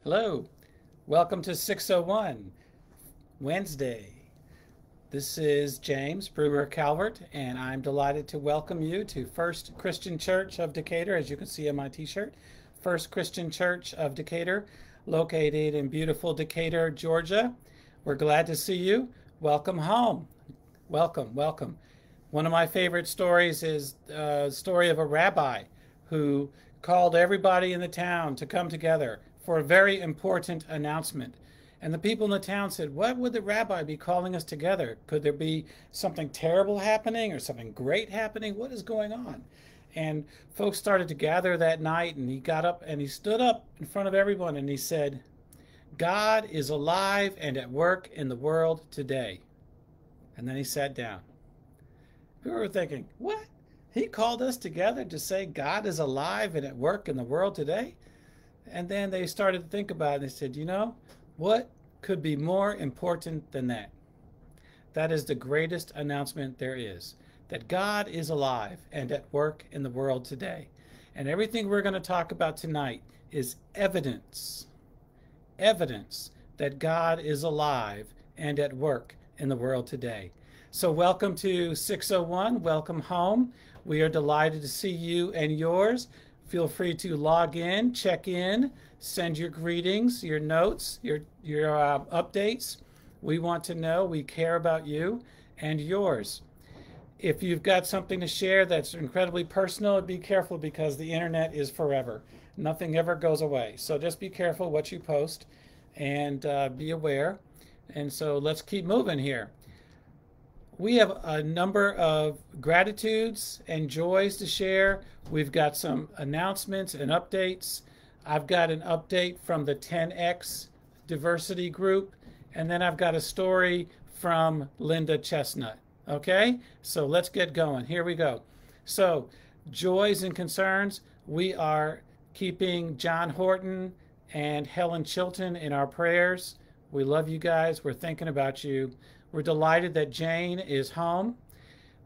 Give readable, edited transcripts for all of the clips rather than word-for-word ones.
Hello, welcome to 601 Wednesday. This is James Brewer Calvert, and I'm delighted to welcome you to First Christian Church of Decatur, as you can see on my t-shirt. First Christian Church of Decatur, located in beautiful Decatur, Georgia. We're glad to see you. Welcome home. Welcome, welcome. One of my favorite stories is the story of a rabbi who called everybody in the town to come together for a very important announcement. And the people in the town said, "What would the rabbi be calling us together? Could there be something terrible happening or something great happening? What is going on?" And folks started to gather that night, and he got up and he stood up in front of everyone and he said, "God is alive and at work in the world today." And then he sat down. People were thinking, "What? He called us together to say God is alive and at work in the world today?" And then they started to think about it and they said, what could be more important than that? That is the greatest announcement there is, that God is alive and at work in the world today. And everything we're going to talk about tonight is evidence that God is alive and at work in the world today. So welcome to 601, welcome home. We are delighted to see you and yours. Feel free to log in, check in, send your greetings, your notes, your updates. We want to know, we care about you and yours. If you've got something to share that's incredibly personal, be careful because the internet is forever. Nothing ever goes away. So just be careful what you post and be aware. And so let's keep moving here. We have a number of gratitudes and joys to share. We've got some announcements and updates. I've got an update from the 10X diversity group, and then I've got a story from Linda Chestnut. Okay, so let's get going. Here we go. So, joys and concerns. We are keeping John Horton and Helen Chilton in our prayers. We love you guys. We're thinking about you. We're delighted that Jane is home.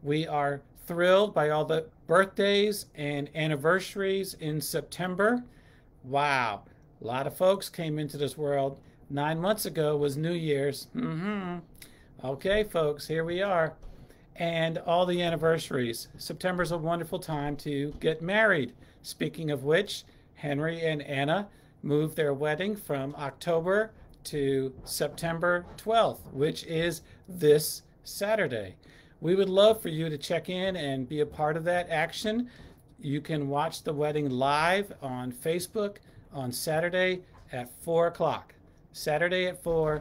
We are thrilled by all the birthdays and anniversaries in September. Wow, a lot of folks came into this world. 9 months ago was New Year's. Okay, folks, here we are. And all the anniversaries. September's a wonderful time to get married. Speaking of which, Henry and Anna moved their wedding from October to September 12th, which is this Saturday. We would love for you to check in and be a part of that action. You can watch the wedding live on Facebook on Saturday at 4 o'clock. Saturday at 4,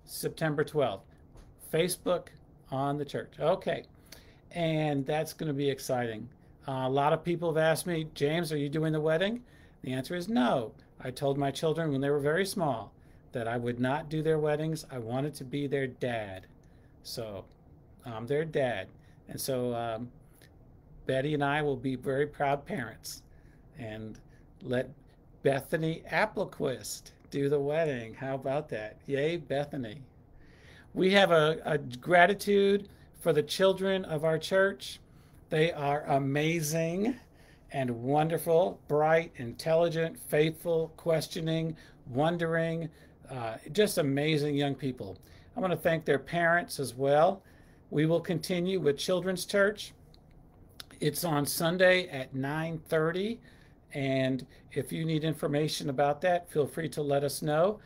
September 12th. Facebook on the church. Okay, and that's going to be exciting. A lot of people have asked me, "James, are you doing the wedding?" The answer is no. I told my children when they were very small that I would not do their weddings. I wanted to be their dad. So I'm their dad. And so Betty and I will be very proud parents and let Bethany Applequist do the wedding. How about that? Yay, Bethany. We have a gratitude for the children of our church. They are amazing and wonderful, bright, intelligent, faithful, questioning, wondering, just amazing young people. I want to thank their parents as well. We will continue with Children's Church. It's on Sunday at 9:30, and if you need information about that, feel free to let us know.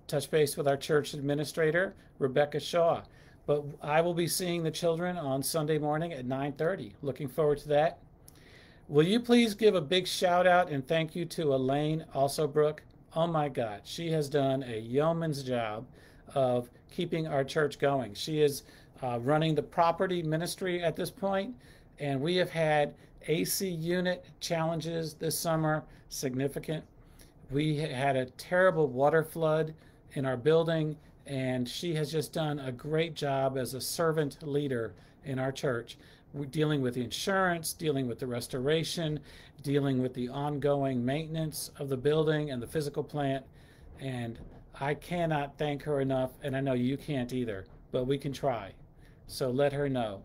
Touch base with our church administrator, Rebecca Shaw. But I will be seeing the children on Sunday morning at 9:30. Looking forward to that. Will you please give a big shout out and thank you to Elaine Alsobrook? Oh my God, she has done a yeoman's job of keeping our church going. She is running the property ministry at this point, and we have had AC unit challenges this summer, significant. We had a terrible water flood in our building, and she has just done a great job as a servant leader in our church. We're dealing with the insurance, dealing with the restoration, dealing with the ongoing maintenance of the building and the physical plant. And I cannot thank her enough, and I know you can't either, but we can try. So let her know.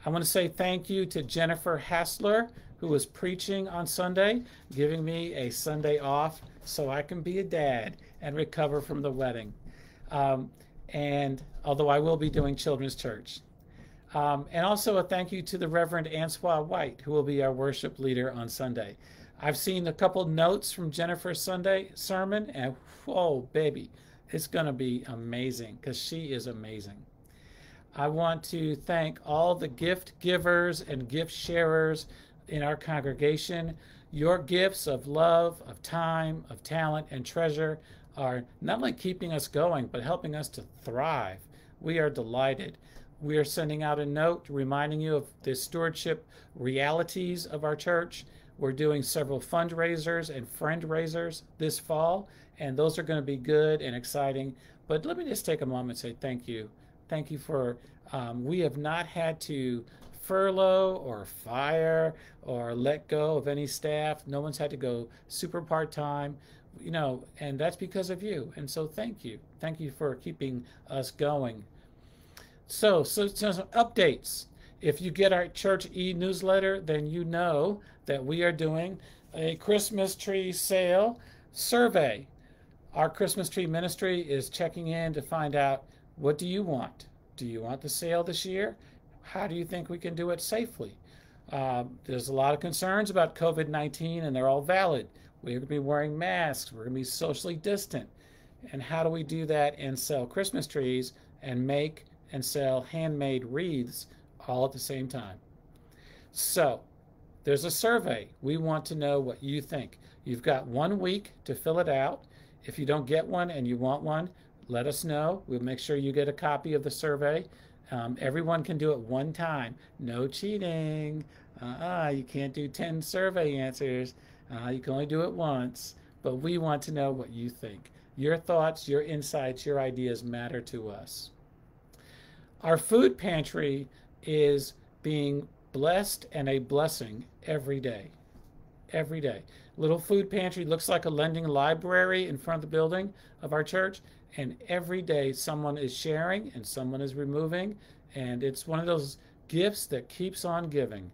I want to say thank you to Jennifer Hassler, who was preaching on Sunday, giving me a Sunday off so I can be a dad and recover from the wedding. Um, and although I will be doing children's church. And also a thank you to the Reverend Ansois White, who will be our worship leader on Sunday. I've seen a couple notes from Jennifer's Sunday sermon, and whoa, baby, it's going to be amazing because she is amazing. I want to thank all the gift givers and gift sharers in our congregation. Your gifts of love, of time, of talent, and treasure are not only keeping us going, but helping us to thrive. We are delighted. We are sending out a note reminding you of the stewardship realities of our church. We're doing several fundraisers and friend raisers this fall, and those are going to be good and exciting. But let me just take a moment and say thank you. Thank you for, we have not had to furlough or fire or let go of any staff. No one's had to go super part-time, and that's because of you. And so thank you. Thank you for keeping us going. So some updates. If you get our church e-newsletter, then you know that we are doing a Christmas tree sale survey. Our Christmas tree ministry is checking in to find out, what do you want? Do you want the sale this year? How do you think we can do it safely? There's a lot of concerns about COVID-19, and they're all valid. We're going to be wearing masks. We're going to be socially distant. And how do we do that and sell Christmas trees and make and sell handmade wreaths all at the same time? So there's a survey. We want to know what you think. You've got 1 week to fill it out. If you don't get one and you want one, let us know. We'll make sure you get a copy of the survey. Everyone can do it one time. No cheating. You can't do 10 survey answers. You can only do it once. But we want to know what you think. Your thoughts, your insights, your ideas matter to us. Our food pantry is being blessed and a blessing every day. Every day. Little food pantry looks like a lending library in front of the building of our church, and every day someone is sharing and someone is removing, and it's one of those gifts that keeps on giving.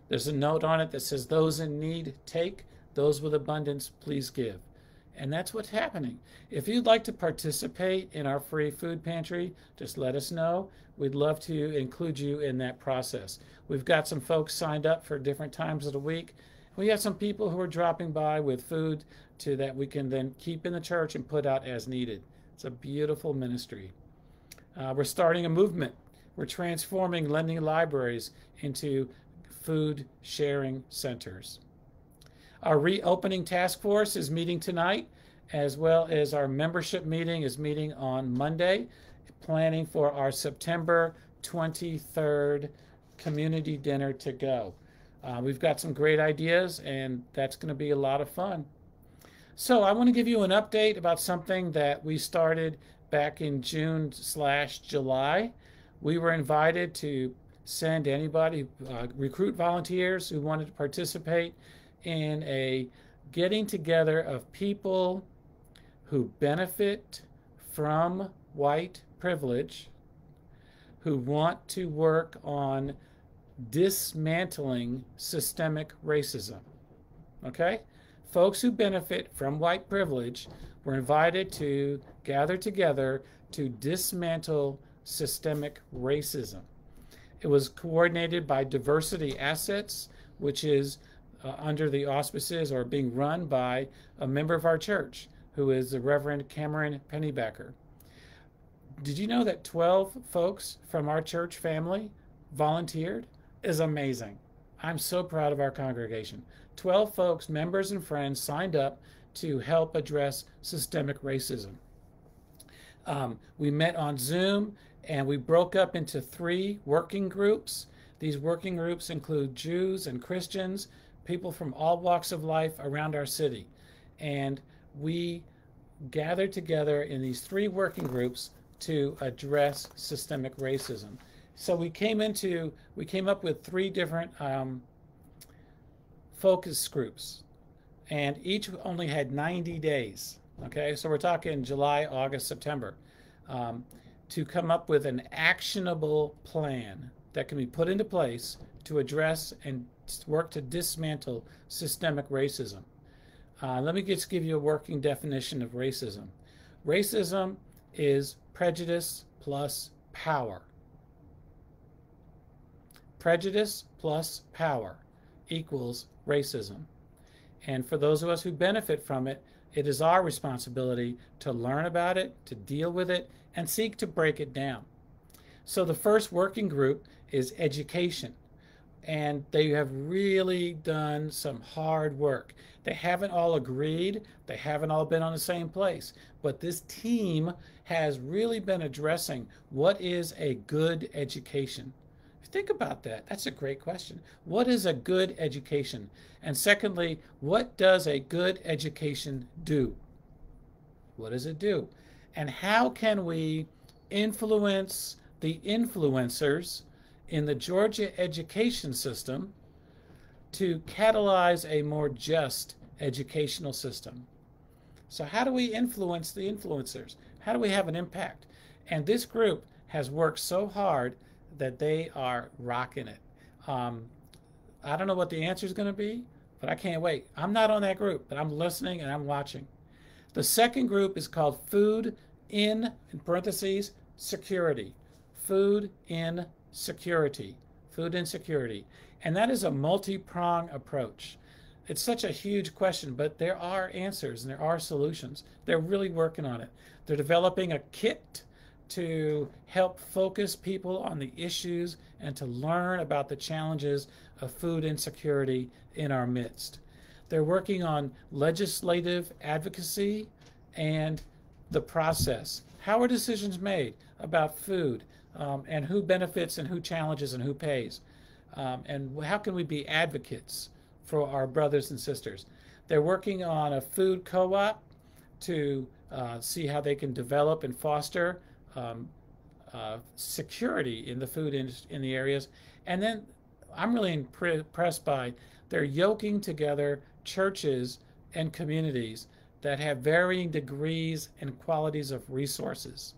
There's a note on it that says, those in need take, those with abundance please give. And that's what's happening. If you'd like to participate in our free food pantry, just let us know. We'd love to include you in that process. We've got some folks signed up for different times of the week. We have some people who are dropping by with food that we can then keep in the church and put out as needed. It's a beautiful ministry. We're starting a movement. We're transforming lending libraries into food sharing centers. Our reopening task force is meeting tonight, as well as our membership meeting is meeting on Monday, planning for our September 23rd community dinner to go. We've got some great ideas, and that's going to be a lot of fun. So I want to give you an update about something that we started back in June/July. We were invited to send anybody, recruit volunteers who wanted to participate in a getting together of people who benefit from white privilege, who want to work on dismantling systemic racism. Okay? Folks who benefit from white privilege were invited to gather together to dismantle systemic racism. It was coordinated by Diversity Assets, which is under the auspices or being run by a member of our church, who is the Reverend Cameron Pennybacker. Did you know that 12 folks from our church family volunteered? Is amazing. I'm so proud of our congregation. 12 folks, members and friends, signed up to help address systemic racism. We met on Zoom, and we broke up into 3 working groups. These working groups include Jews and Christians, people from all walks of life around our city. And we gathered together in these 3 working groups to address systemic racism. So we came up with 3 different focus groups, and each only had 90 days. Okay, so we're talking July, August, September, to come up with an actionable plan that can be put into place to address and work to dismantle systemic racism. Let me just give you a working definition of racism. Racism is prejudice plus power. Prejudice plus power equals racism. And for those of us who benefit from it, it is our responsibility to learn about it, to deal with it, and seek to break it down. So the first working group is education. And they have really done some hard work. They haven't all agreed. They haven't all been on the same place. But this team has really been addressing what is a good education. Think about that. That's a great question. What is a good education? And secondly, what does a good education do? What does it do? And how can we influence the influencers in the Georgia education system to catalyze a more just educational system? So how do we influence the influencers? How do we have an impact? And this group has worked so hard that they are rocking it. I don't know what the answer is going to be, but I can't wait. I'm not on that group, but I'm listening and I'm watching. The second group is called Food in parentheses, Security. Food in Security. Food insecurity. And that is a multi-prong approach. It's such a huge question, but there are answers and there are solutions. They're really working on it. They're developing a kit to help focus people on the issues and to learn about the challenges of food insecurity in our midst. They're working on legislative advocacy and the process. How are decisions made about food and who benefits and who challenges and who pays? And how can we be advocates for our brothers and sisters? They're working on a food co-op to see how they can develop and foster security in the food in the areas. And then I'm really impressed by they're yoking together churches and communities that have varying degrees and qualities of resources.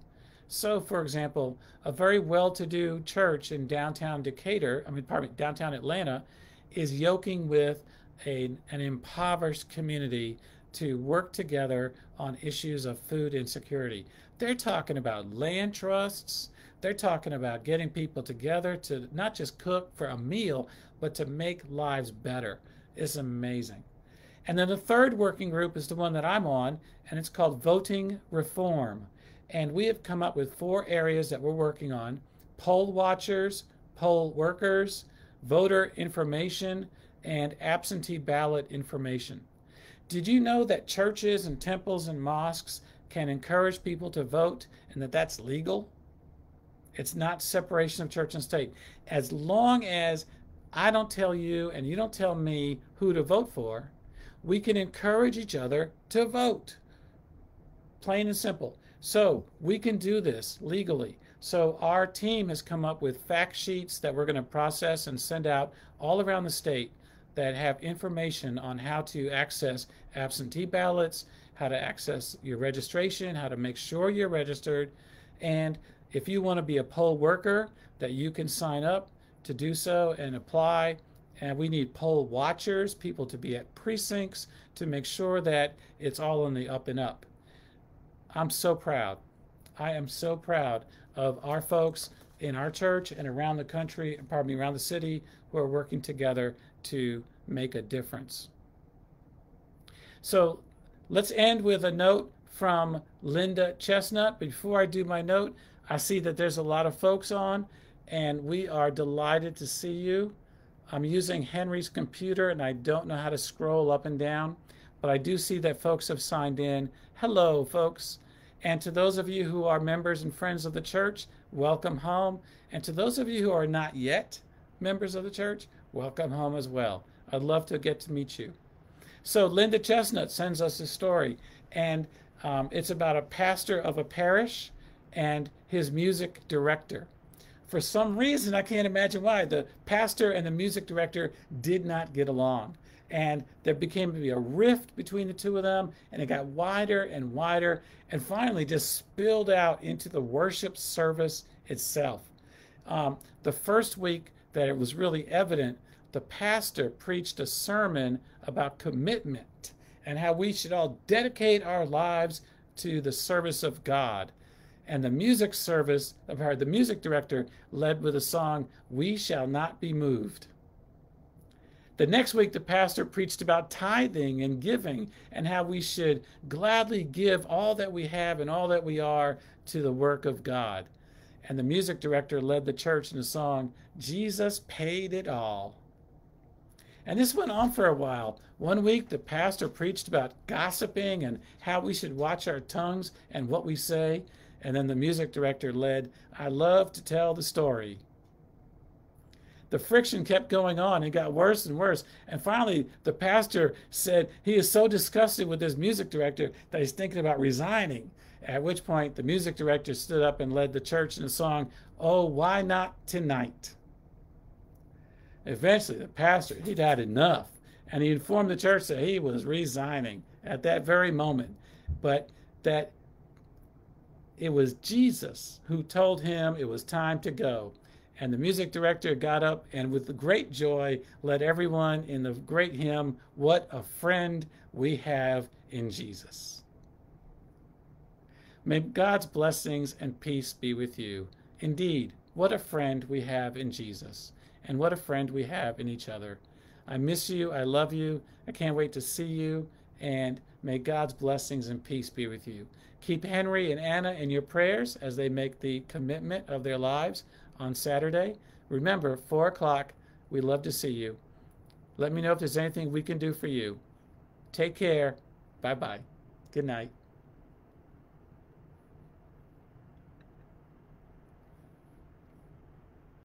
So, for example, a very well-to-do church in downtown downtown Atlanta is yoking with an impoverished community to work together on issues of food insecurity. They're talking about land trusts. They're talking about getting people together to not just cook for a meal, but to make lives better. It's amazing. And then the third working group is the one that I'm on, and it's called Voting Reform. And we have come up with 4 areas that we're working on: poll watchers, poll workers, voter information, and absentee ballot information. Did you know that churches and temples and mosques can encourage people to vote and that that's legal? It's not separation of church and state. As long as I don't tell you and you don't tell me who to vote for, we can encourage each other to vote. Plain and simple. So we can do this legally. So our team has come up with fact sheets that we're going to process and send out all around the state that have information on how to access absentee ballots, how to access your registration, how to make sure you're registered, and if you want to be a poll worker, that you can sign up to do so and apply. And we need poll watchers, people to be at precincts to make sure that it's all on the up and up. I'm so proud. I am so proud of our folks in our church and around the country, around the city, who are working together to make a difference. So let's end with a note from Linda Chestnut. Before I do my note, I see that there's a lot of folks on, and we are delighted to see you. I'm using Henry's computer, and I don't know how to scroll up and down, but I do see that folks have signed in. Hello, folks. And to those of you who are members and friends of the church, welcome home. And to those of you who are not yet members of the church, welcome home as well. I'd love to get to meet you. So Linda Chestnut sends us a story, and it's about a pastor of a parish and his music director. For some reason, I can't imagine why, the pastor and the music director did not get along. And there became to be a rift between the two of them, and it got wider and wider, and finally just spilled out into the worship service itself. The first week that it was really evident, the pastor preached a sermon about commitment and how we should all dedicate our lives to the service of God. And the music director led with the song, "We Shall Not Be Moved." The next week, the pastor preached about tithing and giving and how we should gladly give all that we have and all that we are to the work of God. And the music director led the church in the song, "Jesus Paid It All." And this went on for a while. One week, the pastor preached about gossiping and how we should watch our tongues and what we say. And then the music director led, "I love to tell the story." The friction kept going on and got worse and worse. And finally, the pastor said he is so disgusted with this music director that he's thinking about resigning. At which point, the music director stood up and led the church in a song, "Oh, Why Not Tonight?" Eventually, the pastor, he'd had enough, and he informed the church that he was resigning at that very moment, but that it was Jesus who told him it was time to go. And the music director got up and with great joy led everyone in the great hymn, "What a Friend We Have in Jesus." May God's blessings and peace be with you. Indeed, what a friend we have in Jesus, and what a friend we have in each other. I miss you. I love you. I can't wait to see you. And may God's blessings and peace be with you. Keep Henry and Anna in your prayers as they make the commitment of their lives on Saturday. Remember, 4 o'clock. We love to see you. Let me know if there's anything we can do for you. Take care. Bye-bye. Good night.